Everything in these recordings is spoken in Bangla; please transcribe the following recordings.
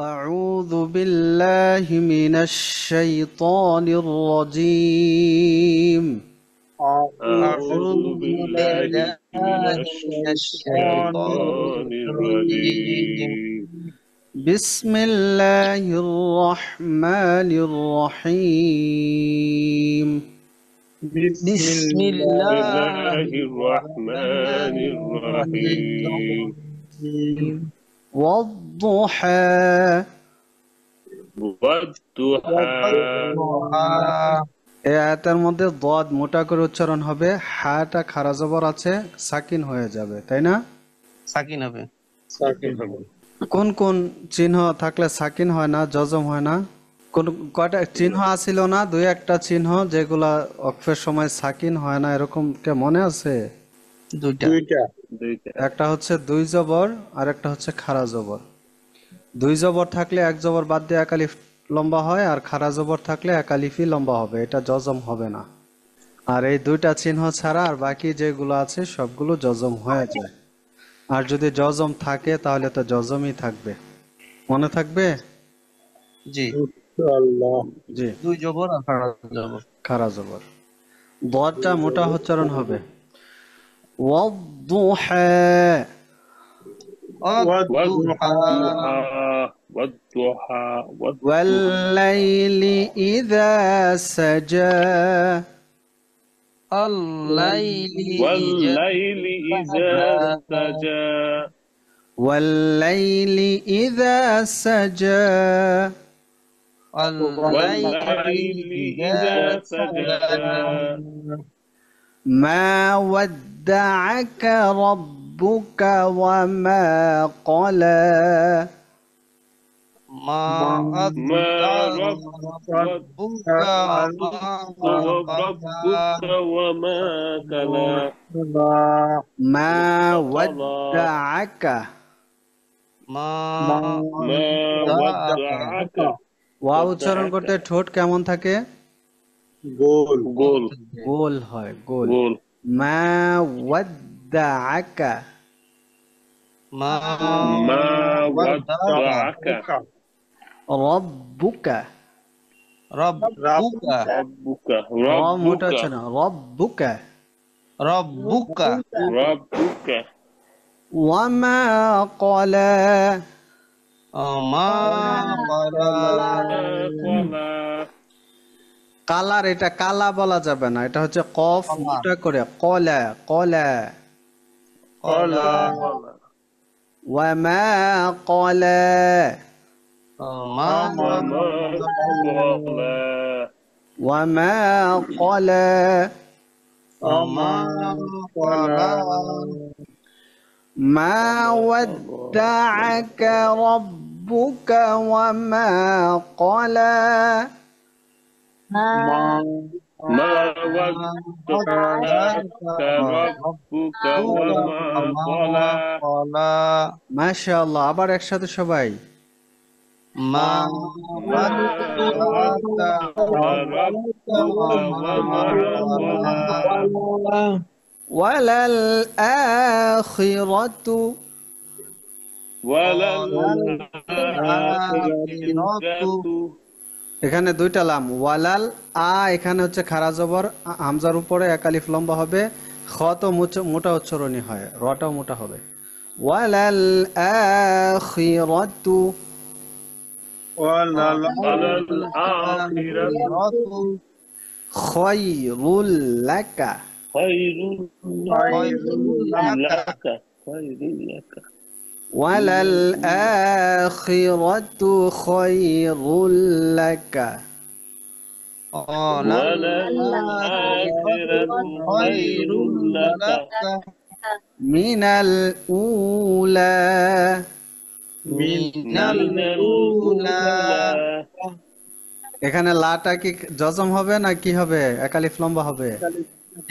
أعوذ بالله من الشيطان الرجيم أعوذ بالله من الشيطان الرجيم بسم الله الرحمن الرحيم بسم الله الرحمن الرحيم والضحى والضحى এই আয়াতের মধ্যে দদ মোটা করে উচ্চারণ হবে, হাটা খারা জবর আছে, সাকিন হয়ে যাবে, তাই না? সাকিন হবে। কোন কোন চিহ্ন থাকলে সাকিন হয় না, জজম হয় না? কোন কয়টা চিহ্ন আছিল না? দুই একটা চিহ্ন যেগুলা অক্ফের সময় সাকিন হয় না, এরকম কে মনে আছে? দুইটা। একটা হচ্ছে দুই জবর আর একটা হচ্ছে খারা জবর। দুই জবর থাকলে এক জবর বাদ দিয়ে এক আলিফ লম্বা হয়, আর খারা জবর থাকলে এক আলিফই লম্বা হবে, এটা জজম হবে না। আর এই দুইটা চিহ্ন ছাড়া আর বাকি যেগুলো আছে সবগুলো জজম হয়ে যায়। আর যদি জজম থাকে তাহলে তো জজমই থাকবে, মনে থাকবে? জি, জি, দুই জবর আর খাড়া জবর। খারা জবর। দটা মোটা উচ্চারণ হবে। ওয়াদ-দুহা والضحى والضحى ওয়াল-লাইলি ইযা সাজা الليل والليل إذا سجى ওয়াল-লাইলি ইযা সাজা والليل إذا سجى মা ওয়াদ্দাআকা রাব্বুকা ওয়া মা ক্বালা ما ما ربك ربك وما كلا মা ওয়াদ্দাআকা ما ودعك ওয়া উচ্চারণ করতে ঠোঁট কেমন থাকে? গোল গোল হয়, গোল। গোল মা ওয়াদ্দাআকা ما ودعك রাব্বুকা ربك ربك র মোটা হচ্ছে না, রাব্বুকা ربك ربك ওয়া মা ক্বালা ما قلا قلا কালার, এটা কালা বলা যাবে না, এটা হচ্ছে কফ মোটা করে কলা কলা। قلا ওয়া মা ক্বালা ما وما قلا ওয়া মা ক্বালা ما قلا মা ওয়াদ্দাআকা রাব্বুকা ওয়া মা ক্বালা ما ودعك ربك وما قلا قلا মাশাআল্লাহ। আবার একসাথে সবাই। ما ودعك ربك وما قلا ওয়ালাল আখিরাতু وللآخرة এখানে দুইটা লাম, ওয়ালাল এখানে হচ্ছে খারা জবর, হামজার উপরে এক আলিফ লম্বা হবে, খ তো মোটা উচ্চারণই হয়, রটাও মোটা হবে। ওয়ালাল আখিরাতু وللآخرة খায়রুল লাকা خير لك لك ওয়ালাল আখিরাতু খায়রুল লাকা وللآخرة خير لك মিনাল উলা من الأولى এখানে লাটা কি জজম হবে না কি হবে, এক আলিফ লম্বা হবে?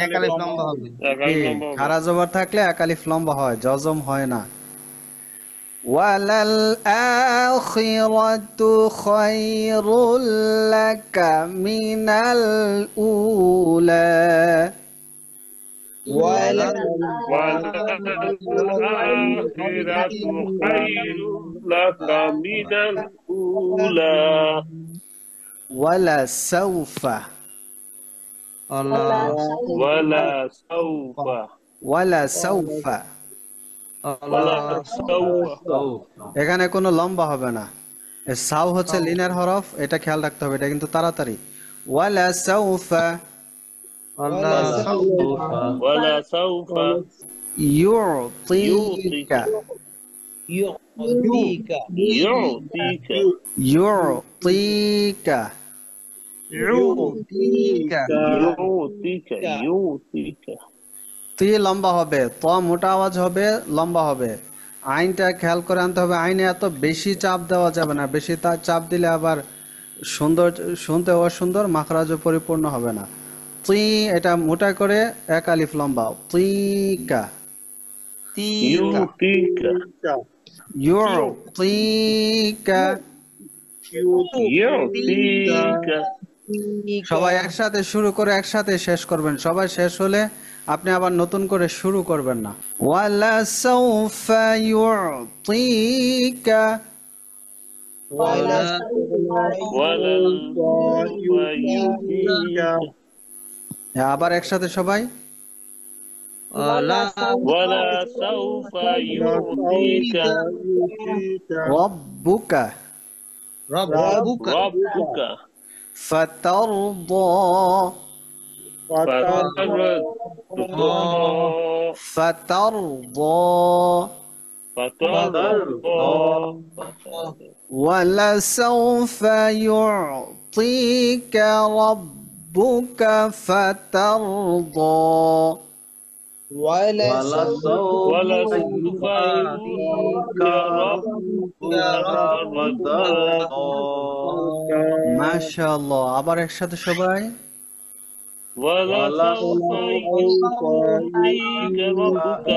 এক আলিফ লম্বা হবে। কি, খারা জবর থাকলে এক আলিফ লম্বা হয়, জজম হয় না। ওয়ালাল আখিরাতু খায়রুল লাকা মিনাল উলা وللآخرة خير لك من الأولى ওয়ালা সাউফা ولا ولا سوف ওয়ালা সাউফা ولا ولا سوف এখানে কোনো লম্বা হবে না। এ সাউ হচ্ছে লিনের হরফ, এটা খেয়াল রাখতে হবে, এটা কিন্তু তাড়াতাড়ি। ওয়ালা সাউফা ولا سوف ولا سوف ইউতিকা يعطيك ইউতিকা يعطيك يعطيك তি লম্বা হবে, ত মোটা আওয়াজ হবে, লম্বা হবে। আইনটা খেয়াল করে আনতে হবে, আইনে এত বেশি চাপ দেওয়া যাবে না, বেশি চাপ দিলে আবার সুন্দর শুনতে অসুন্দর, মাখরাজও পরিপূর্ণ হবে না। তুই এটা মোটা করে এক আলিফ লম্বা, তুইকা يعطيك ইউতিকা। يعطيك সবাই একসাথে শুরু করে একসাথে শেষ করবেন, সবাই শেষ হলে আপনি আবার নতুন করে শুরু করবেন না। ওয়ালা সাউফা ইউতিকা ولا يعطيك আবার একসাথে সবাই ولا ولا سوف يعطيك রব্বুকা ربك ربك ফাতারদা فترضى ফাতারদা فترضى ولسوف يعطيك ربك فترضى ولا سوف يعطيك ربك ما شاء الله আবার একসাথে সবাই ولا سوف يعطيك ربك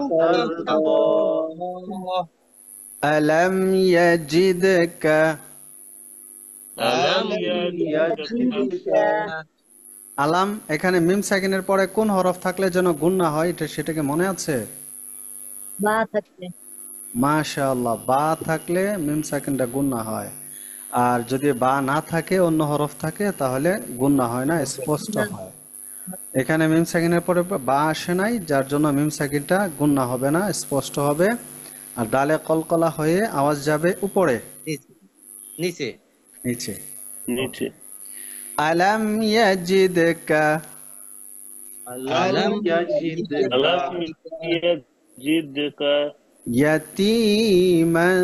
فترضى ألم يجدك ألم يجدك আলাম এখানে মিম সাকিনের পরে কোন হরফ থাকলে যেন গুণনা হয়, এটা সেটাকে মনে আছে? বা থাকলে মাশাআল্লাহ, বা থাকলে মিম সাকিনটা গুণনা হয়, আর যদি বা না থাকে অন্য হরফ থাকে তাহলে গুণনা হয় না, স্পষ্ট হয়। এখানে মিম সাকিনের পরে বা আসে নাই, যার জন্য মিম সাকিনটা গুণনা হবে না, স্পষ্ট হবে। আর ডালে কলকলা হয়ে আওয়াজ যাবে উপরে নিচে নিচে। নিচে আলাম ইয়াজিদকা ألم يجدك ألم يجدك ইয়াতীমান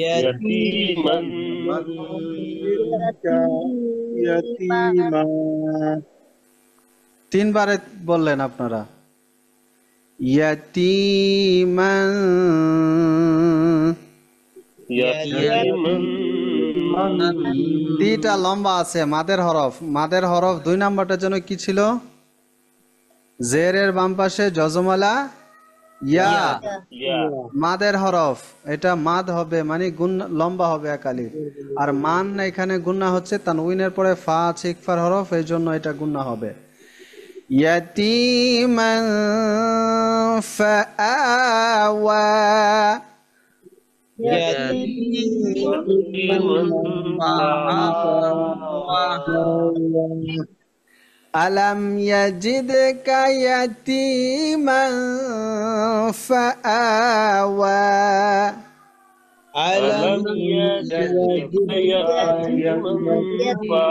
يتيما তিনবারে বললেন আপনারা, ইয়াতীমান يتيما তিনটা লম্বা আছে, মাদের হরফ, মাদের হরফ 2 নাম্বারটা যেন কি ছিল? জেরের বাম পাশে জজমালা ইয়া, يا মাদের হরফ, এটা মাদ হবে মানে গুণ লম্বা হবে এক আলিফ। আর মান এখানে গুণনা হচ্ছে তানউইনের পরে ফা আছে ইকফার হরফ, এই জন্য এটা গুণনা হবে। ইয়াতীমান ফাআওয়া আলাম ইয়াজিদকা ইয়াতীমান ফাআওয়া ألم يجدك يتيما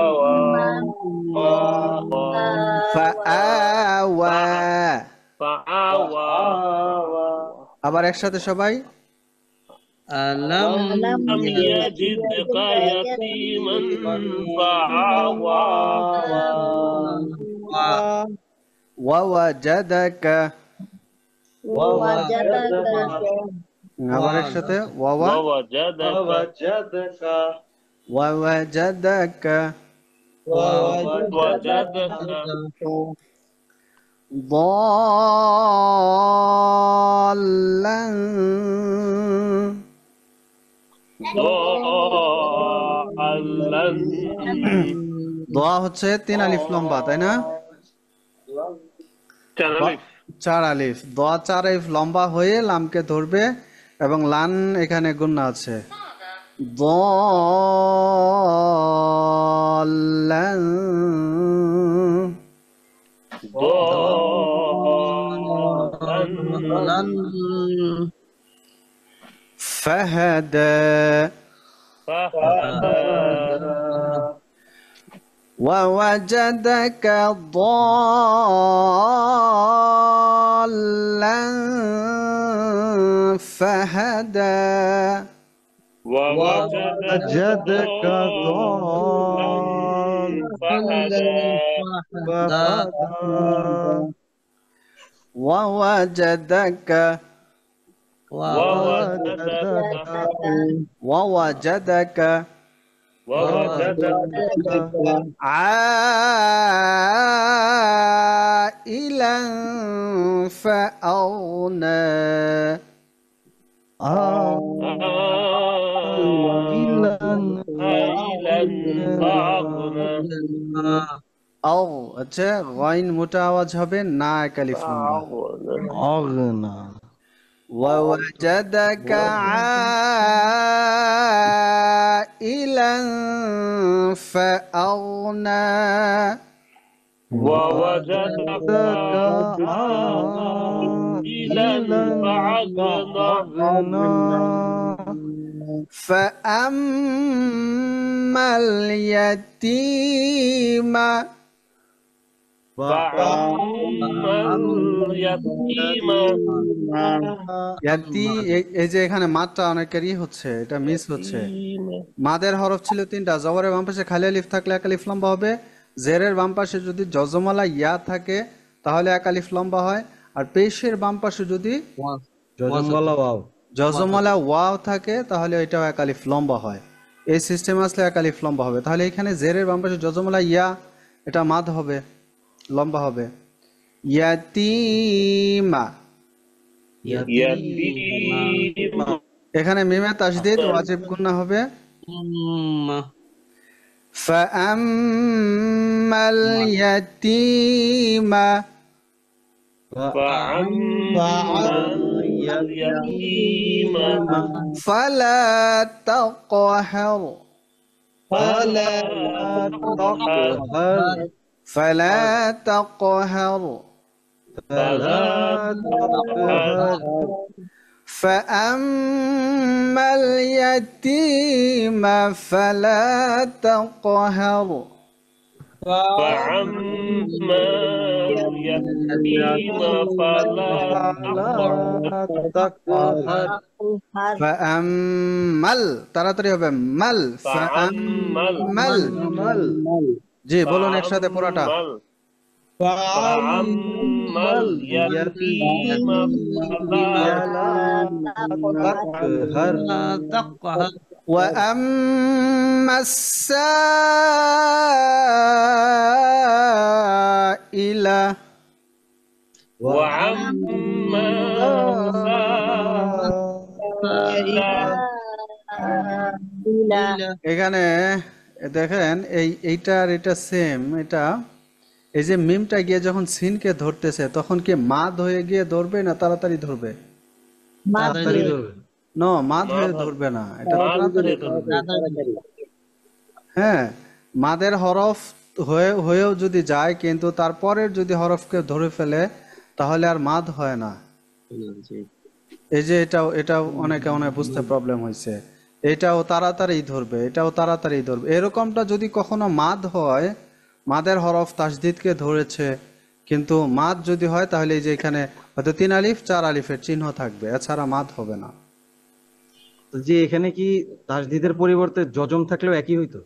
ফাআওয়া فآوى আবার একসাথে সবাই ألم لم يجدك يتيما فآوى ওয়াওয়াজাদাকা আবার একসাথে ওয়াওয়া ووجدك ওয়াওয়াজাদাকা وجدك ضالًا ضالا দোয়া হচ্ছে 3 আলিফ লম্বা, তাই না? تعرف 4 আলিফ, দোয়া 4 আলিফ লম্বা হয়ে লামকে ধরবে, এবং লান এখানে গুণনা আছে ضالًا ضالا فهدى فهدى ووجدك ضالًا فهدى ووجدك ضالا فهدى ووجدك ووجدك عائلا فأغنى عائلا فأغنى أو আচ্ছা গইন মোটা আওয়াজ হবে না একালিফ লম্বা فأغنى ووجدك عائلا فأغنى ووجدك عائلا فأغنى فأما اليتيم فأما اليتيم এই যে এখানে মাত্রা অনেকেরই হচ্ছে, এটা মিস হচ্ছে। মাদের হরফ ছিল তিনটা, জবরের বাম পাশে খালি আলিফ থাকলে এক আলিফ লম্বা হবে, জেরের বাম পাশে যদি জজমালা ইয়া থাকে তাহলে এক আলিফ লম্বা হয়, আর পেশের বাম পাশে যদি জজমালা ওয়াও থাকে তাহলে এটাও এক আলিফ লম্বা হয়। এই সিস্টেম আসলে এক আলিফ লম্বা হবে। তাহলে এখানে জেরের বাম পাশে জজমালা ইয়া, এটা মাদ হবে, লম্বা হবে। ইয়াতিমা, يتيم এখানে মিমে তাসদীদ ওয়াজিব গুন্না হবে। ফাআম্মাল ইয়াতীমা فأما اليتيم ফালা তাকহার ফালা তাকহার فأما اليتيم فلا تقهر فأما اليتيم فلا تقهر فأمل তাড়াতাড়ি হবে মাল ফাআম্মাল জি বলুন একসাথে পুরোটা فأما اليتيم فلا تقهر وأما السائل وعما এখানে দেখেন এইটার এটা সেম, এটা এই যে মিমটা গিয়ে যখন সিনকে ধরতেছে তখন কি মাদ হয়ে গিয়ে ধরবে না তাড়াতাড়ি ধরবে? নো, মাদ হয়ে ধরবে না, এটা তাড়াতাড়ি ধরবে। হ্যাঁ, মাদের হরফ হয়েও যদি যায় কিন্তু তারপরের যদি হরফকে ধরে ফেলে তাহলে আর মাদ হয় না। এই যে এটাও অনেকে বুঝতে প্রবলেম হয়েছে। এটাও তাড়াতাড়ি ধরবে, এটাও তাড়াতাড়ি ধরবে। এরকমটা যদি কখনো মাদ হয়, মাদের হরফ তাসদীদকে ধরেছে কিন্তু মাদ যদি হয় তাহলে এই যে এখানে হয়তো 3 আলিফ 4 আলিফের চিহ্ন থাকবে, এছাড়া মাদ হবে না। তো যে এখানে কি তাসদীদের পরিবর্তে জজম থাকলেও একই হইতো?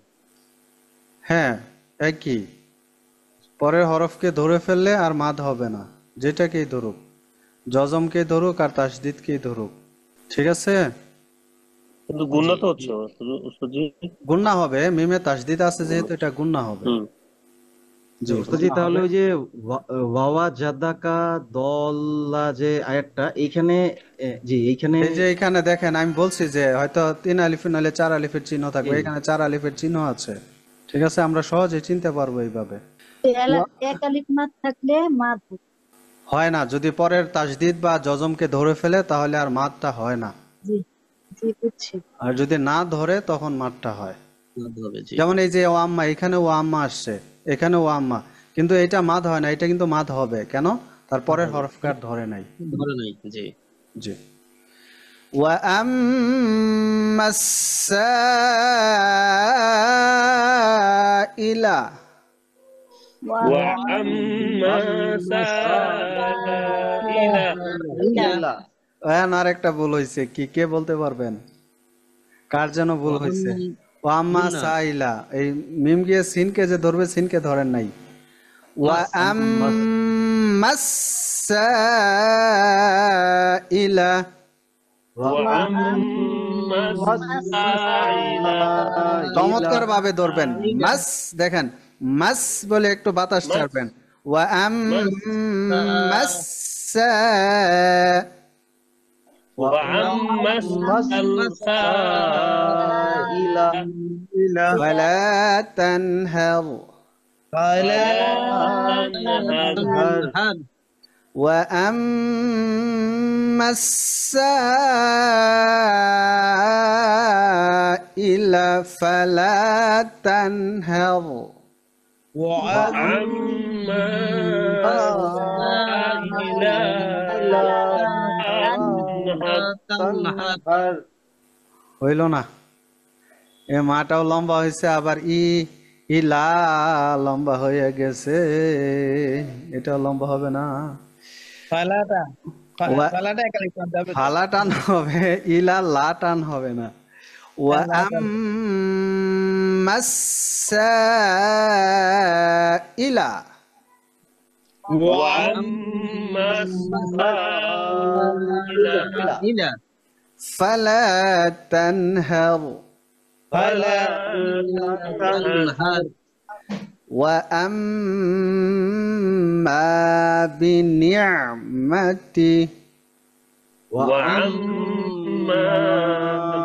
হ্যাঁ, একই। পরের হরফকে ধরে ফেললে আর মাদ হবে না, যেটাকেই ধরুক, জজমকে ধরুক আর তাসদীদকেই ধরুক। ঠিক আছে, কিন্তু গুণা তো হচ্ছে গুন্না হবে, মিমে তাসদীদ আছে যেহেতু এটা গুন্না হবে। জি জি, তাহলে ওই যে ওয়াওয়া জাদাকা দল্লা যে আয়াতটা এইখানে জি এইখানে এই যে এখানে দেখেন আমি বলছি যে হয়তো 3 আলিফ নাহলে 4 আলিফের চিহ্ন থাকবে, এখানে 4 আলিফের চিহ্ন আছে। ঠিক আছে, আমরা সহজে চিনতে পারবো এইভাবে। এক আলিফ মাদ থাকলে মাদ হয় না, যদি পরের তাসদীদ বা জজমকে ধরে ফেলে তাহলে আর মাদটা হয় না। জি জি বুঝছি। আর যদি না ধরে তখন মাঠটা হয়। হবে জি। যেমন এই যে ও আম্মা, এখানে ও আম্মা আসছে, এখানে ও আম্মা, কিন্তু এটা মাদ হয় না, এটা কিন্তু মাদ হবে কেন? তার পরের হরফকার ধরে নাই। ধরে নাই জি। জি। وأما السائل وأما سائل ইলা এখন আর একটা ভুল হয়েছে, কি কে বলতে পারবেন? কার যেন ভুল হয়েছে? ও আম্মা মুন্না। সাইলা, এই মিম গিয়ে সিনকে যে ধরবে, সিনকে ধরেন নাই। ওয়া আম্মা সাইলা, وأما السائل চমৎকার ভাবে ধরবেন। মাস, দেখেন মাস বলে একটু বাতাস মাস। ছাড়বেন। ওয়া আম্মা وأما السائل فلا تنهر فلا تنهر وأما السائل فلا تنهر وأما السائل تنهر হইল না? এ মাটাও লম্বা হয়েছে, আবার ইলা লম্বা হয়ে গেছে, এটাও লম্বা হবে না। ফালাটা ওয়া- ফালাটা একালিক টান যাবে তো? ফালা টান হবে, ইলা লা টান হবে না। ওয়া লা টান। আম্মাসাইলা وأما السائل ইলা ফালা তানহার فلا تنهر তানহার وأما بنعمة وأما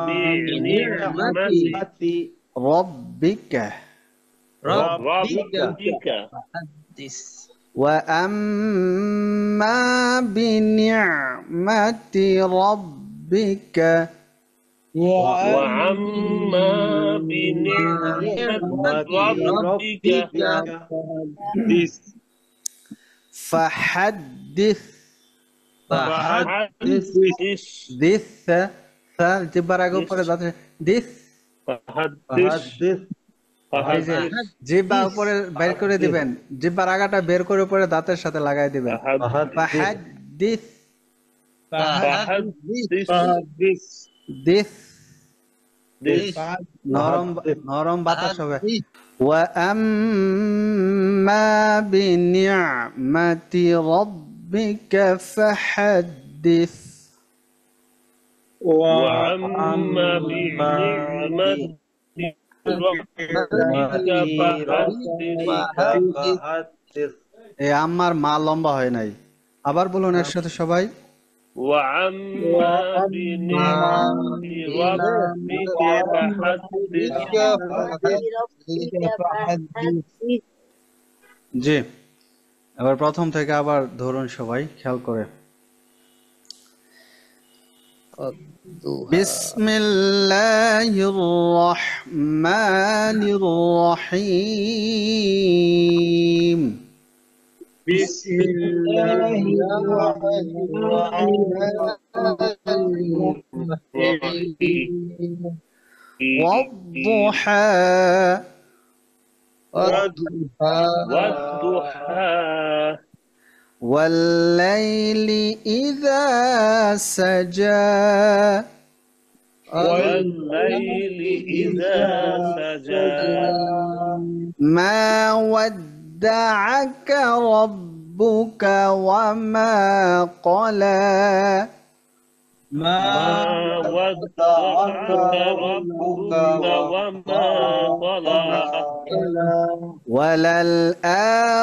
بنعمة ربك ربك হাদিস وأما بنعمة ربك وأما بنعمة ربك فحدث فحدث দিস জিব্বার আগে উপরে যাচ্ছে দিস, فحدث এই যে জিব্বা উপরে বের করে দিবেন, জিব্বার আগাটা বের করে উপরে দাঁতের সাথে লাগাই দিবেন। ফাহাদ্দিস فحدث দিস, this নরম নরম বাতাস হবে। وأما بنعمة ربك فحدث وأما بنعمة ربك فحدث এই আম্মার মা লম্বা হয় নাই, আবার বলুন একসাথে সবাই। وأما بنعمة ربك فحدث জি, এবার প্রথম থেকে আবার ধরুন সবাই খেয়াল করে। বিসমিল্লাহির রহমানির রহিম। بسم الله والضحى والضحى والليل إذا سجى والليل إذا سجى ما ودعك ربك وما قلى ما ودعك ربك وما قلى وللآخرة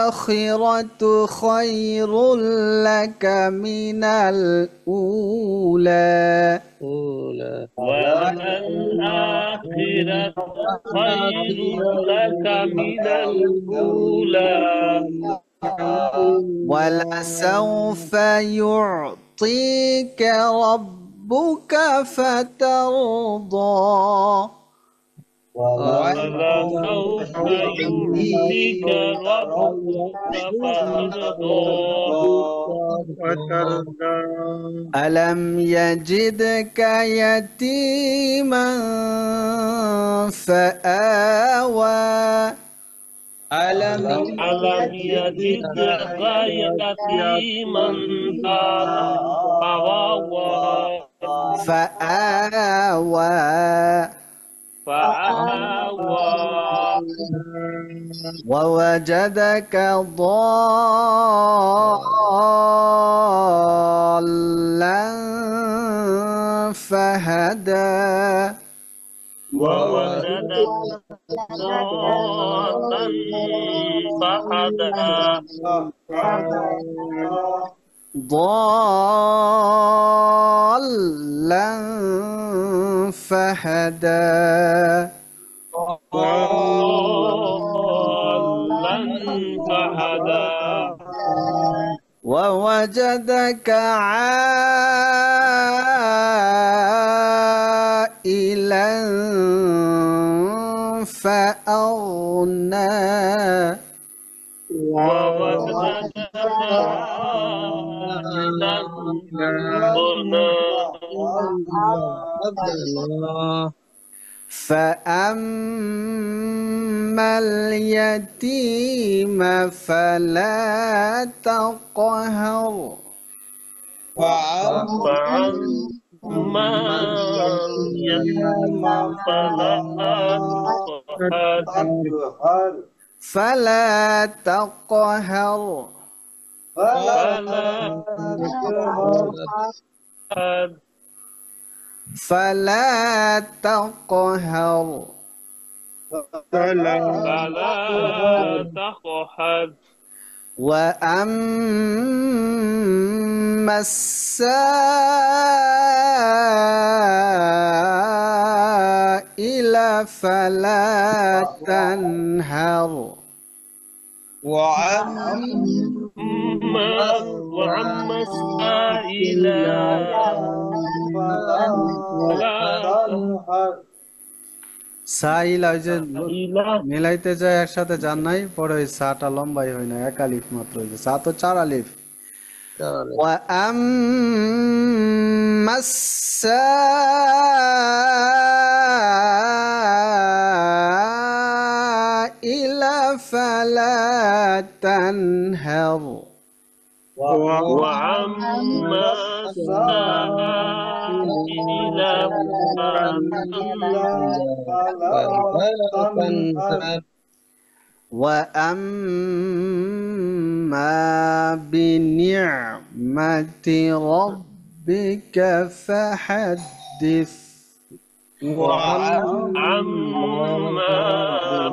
خير لك من الأولى وللآخرة خير لك من الأولى ولسوف يعطيك ربك ربك فترضى ولسوف يعطيك ربك فترضى ألم يجدك يتيما فآوى ألم ألم يجدك يتيما فآوى فآوى فآوى ووجدك ضالا فهدى ووجدك ضالا فهدى ضالا فهدى ضالا فهدى ووجدك عائلا فأغنى ووجدك عائلا فأغنى فأما اليتيم فلا تقهر فأما اليتيم فلا تقهر فلا تقهر فلا تقهر فلا تقهر فلا تقهر وأما السائل فلا تنهر وعما السائل فلا تنهر সাইল ওই যে إلى মিলাইতে যায় একসাথে যান নাই পরে ওই সাটা লম্বাই হয় না এক আলিফ মাত্র হয়েছে সা তো চার আলিফ وأما السائل فلا تنهر وعما السائل فلا تنهر وأما بنعمة ربك فحدث وعما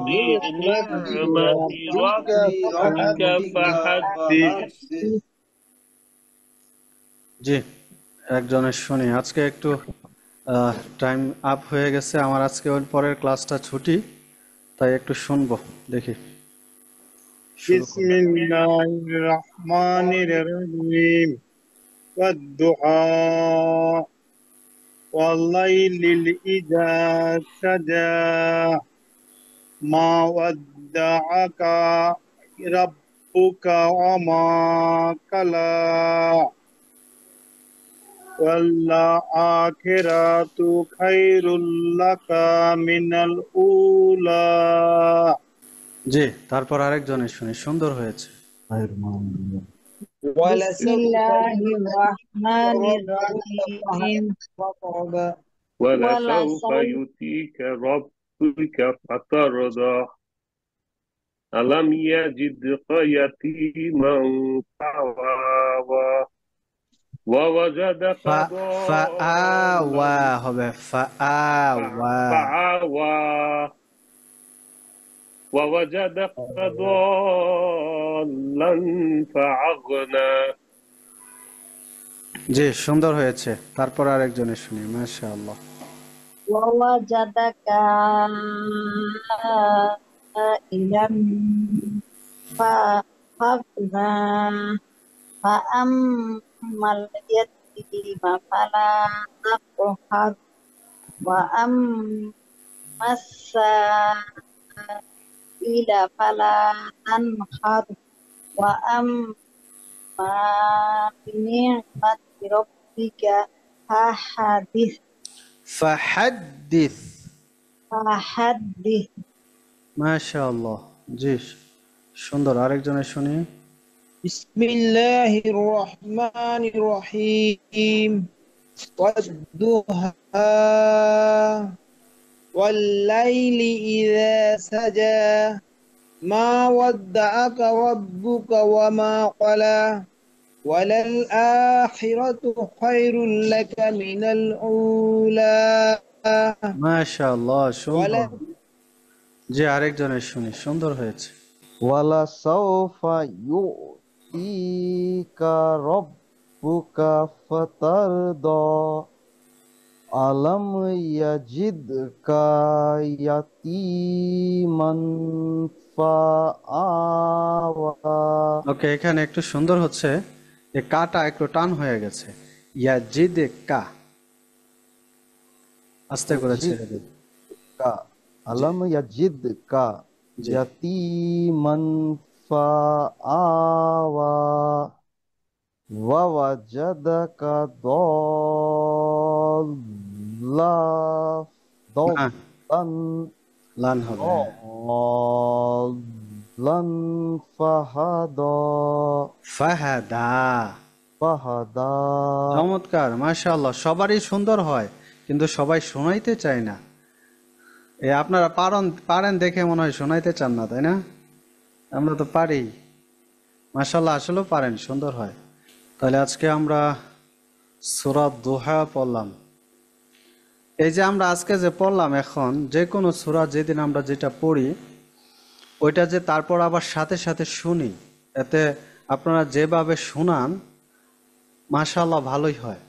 بنعمة ربك فحدث জি একজনের শুনি আজকে একটু টাইম আপ হয়ে গেছে আমার আজকে ওর পরের ক্লাসটা ছুটি তাই একটু শুনবো দেখি শুরু بسم الله الرحمن الرحيم والضحى والليل إذا سجى ما ودعك ربك وما قلى والآخرة خير لك من الأولى জি তারপর আরেকজনের শুনি সুন্দর হয়েছে بسم الله الرحمن الرحيم ولسوف يؤتيك ربك فترضى ألم يجدك يتيما فآوى ووجدك ফাআওয়া হবে ফাআওয়া فآوى ووجدك ضالا فأغنى জি সুন্দর হয়েছে তারপর আরেকজনের শুনি মাশাআল্লাহ ووجدك عائلا فأغنى فأما اليتيم اليتيم فلا تقهر وأما السائل فلا تنهر وأما بنعمة ربك فحدث ফাহাদ্দিস। فحدث মাশাআল্লাহ, জি সুন্দর। আরেকজনের শুনি। بسم الله الرحمن الرحيم والضحى والليل إذا سجى ما ودعك ربك وما قلى وللآخرة خير لك من الأولى মাশাআল্লাহ, সুন্দর। ولا জি আরেকজনের শুনি, সুন্দর হয়েছে। ওয়ালা সাউফা ইউতিকা রব্বুকা ফাতারদা আলাম ইয়াজিদকা ইয়াতীমান ফাআওয়া। ওকে, এখানে একটু সুন্দর হচ্ছে, এই কাটা একটু টান হয়ে গেছে। ইয়াজিদে কা, আস্তে করে ছেড়ে দিন। কা আলাম ইয়াজিদকা জি। ইয়াতীমান ফাআওয়া ওয়া ওয়াজাদাকা দাল্লা না, দাল্লান লান হবে। ضالا فهدى ফাহাদা। فهدى চমৎকার, মাশাআল্লাহ। সবারই সুন্দর হয়, কিন্তু সবাই শোনাইতে চায় না। আপনারা পারেন দেখে মনে হয় শোনাইতে চান না, তাই না? আমরা তো পারি। মাশাআল্লাহ, আসলেও পারেন, সুন্দর হয়। তাহলে আজকে আমরা সূরা দুহা পড়লাম। এই যে আমরা আজকে যে পড়লাম, এখন যে কোনো সূরা যেদিন আমরা যেটা পড়ি, ওইটা যে তারপর আবার সাথে সাথে শুনি, এতে আপনারা যেভাবে শুনান মাশাআল্লাহ ভালোই হয়।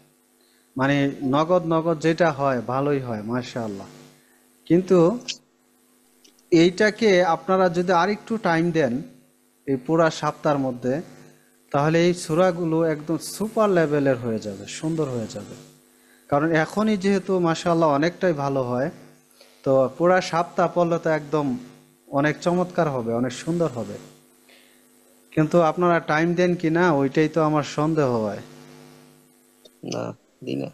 মানে নগদ নগদ যেটা হয় ভালোই হয় মাশাআল্লাহ। কিন্তু এইটাকে আপনারা যদি আরেকটু টাইম দেন এই পুরা সপ্তাহের মধ্যে, তাহলে এই সূরাগুলো একদম সুপার লেভেলের হয়ে যাবে, সুন্দর হয়ে যাবে। কারণ এখনই যেহেতু মাশাআল্লাহ অনেকটাই ভালো হয়, তো পুরা সপ্তাহ পড়লে তো একদম অনেক চমৎকার হবে, অনেক সুন্দর হবে। কিন্তু আপনারা টাইম দেন কি না, ওইটাই তো আমার সন্দেহ হয়। না, দিই না।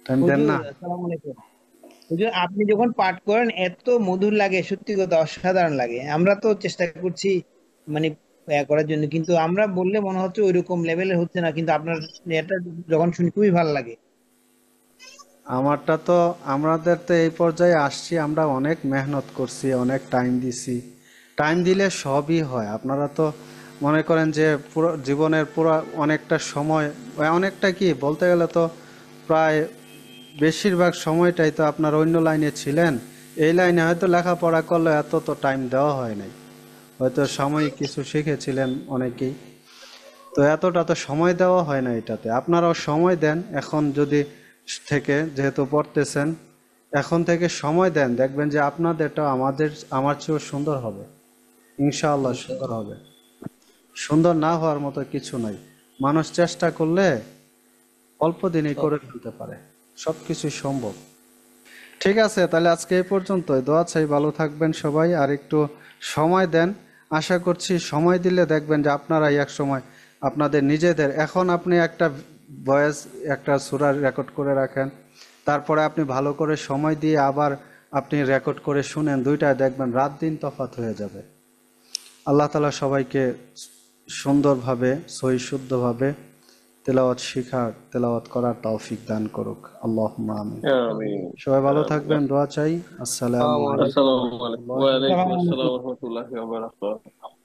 টাইম দেন হুজুর না? আসসালামু আলাইকুম। হুজুর আপনি যখন পাঠ করেন এত মধুর লাগে, সত্যি কথা অসাধারণ লাগে। আমরা তো চেষ্টা করছি মানে করার জন্য, কিন্তু আমরা বললে মনে হচ্ছে ওইরকম লেভেলের হচ্ছে না, কিন্তু আপনার এটা যখন শুনি খুবই ভালো লাগে। আমারটা তো, আমাদের তো এই পর্যায়ে আসছি, আমরা অনেক মেহনত করছি, অনেক টাইম দিছি। টাইম দিলে সবই হয়। আপনারা তো মনে করেন যে পুরো জীবনের পুরো অনেকটা সময়, অনেকটা কি বলতে গেলে তো প্রায় বেশিরভাগ সময়টাই তো আপনার অন্য লাইনে ছিলেন। এই লাইনে হয়তো লেখাপড়া করলে এত তো টাইম দেওয়া হয় নাই, হয়তো সাময়িক কিছু শিখেছিলেন অনেকেই, তো এতটা তো সময় দেওয়া হয় না এটাতে। আপনারাও সময় দেন, এখন যদি থেকে যেহেতু পড়তেছেন, এখন থেকে সময় দেন, দেখবেন যে আপনাদেরটা আমার চেয়েও সুন্দর হবে, ইনশাআল্লাহ সুন্দর হবে। সুন্দর না হওয়ার মতো কিছু নাই। মানুষ চেষ্টা করলে অল্প দিনেই করে ফেলতে পারে, সবকিছু সম্ভব। ঠিক আছে, তাহলে আজকে এই পর্যন্তই। দোয়া চাই ভালো থাকবেন সবাই, আর একটু সময় দেন। আশা করছি সময় দিলে দেখবেন যে আপনারাই এক সময় আপনাদের নিজেদের, এখন আপনি একটা ভয়েস, একটা সূরা রেকর্ড করে রাখেন, তারপরে আপনি ভালো করে সময় দিয়ে আবার আপনি রেকর্ড করে শুনেন, দুইটায় দেখবেন রাত দিন তফাৎ হয়ে যাবে। আল্লাহ তাআলা সবাইকে সুন্দরভাবে সহি শুদ্ধভাবে তেলাওয়াত শিখার, তেলাওয়াত করার তৌফিক দান করুক। আল্লাহুম্মা আমিন। আমিন। সবাই ভালো থাকবেন, দোয়া চাই। আসসালামু আলাইকুম আসসালামু আলাইকুম। ওয়া রাহমাতুল্লাহি ওয়া আলাইকুম আসসালাম ওয়া রাহমাতুল্লাহি ওয়া বারাকাতুহু।